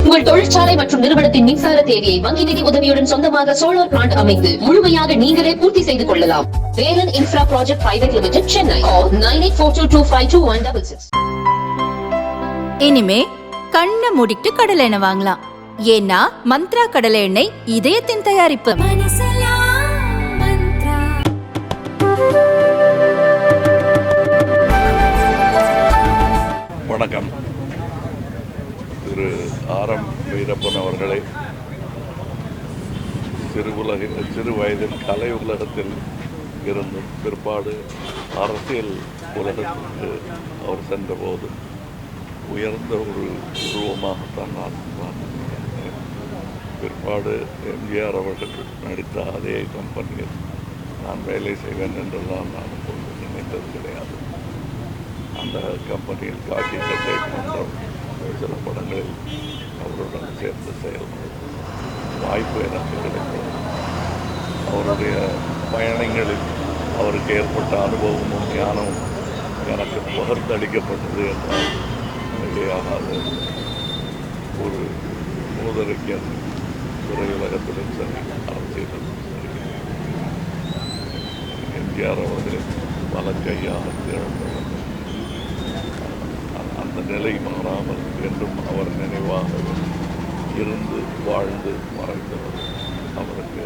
உங்கள் தொழிற்சாலை மற்றும் நிறுவனத்தின் மின்சார தேவையை வங்கி நிதி உதவியுடன் சொந்தமாக சோலார் பிளான்ட் அமைத்து முழுமையாக நீங்களே பூர்த்தி செய்து கொள்ளலாம். Velan infra project private limited, Chennai. 9842252166. இனிமே கண்ணை மூடிட்டு கடலை எண்ணெய் வாங்கலாம். ஏன்னா மந்த்ரா கடலை எண்ணெய் இதயத்தின் தயாரிப்பு. வணக்கம். திரு ஆர்.எம். வீரப்பன் அவர்களை சிறு வயதில் கலை உலகத்தில் இருந்தும் பிற்பாடு அரசியல் உலகத்திற்கு அவர் சென்றபோது உயர்ந்த ஒரு உருவமாகத்தான் நான் பார்த்தேன். பிற்பாடு எம்ஜிஆர் அவர்கள் நடித்த அதே கம்பெனியில் நான் வேலை செய்வேன் என்றெல்லாம் நான் நினைத்தது கிடையாது. அந்த கம்பெனியில் காக்கி சட்டை போன்ற சில படங்களில் அவருடன் சேர்ந்து செயல்படும் வாய்ப்பு எனக்கு கிடைத்தது. அவருடைய பயணங்களில் அவருக்கு ஏற்பட்ட அனுபவமும் ஞானமும் எனக்கு பகிர்ந்தளிக்கப்பட்டது என்றால் மிகையாகாது. ஒரு மூதறிஞர் திரையுலகத்திலும் சரி, அரசியலிலும் சரி, எம்ஜிஆர் அவர்களின் வலக்கையாக திகழ்ந்தவர். அந்த நிலை மாறாமல் என்றும் அவர் நினைவாக இருந்து வாழ்ந்து மறைந்தவர். அவருக்கு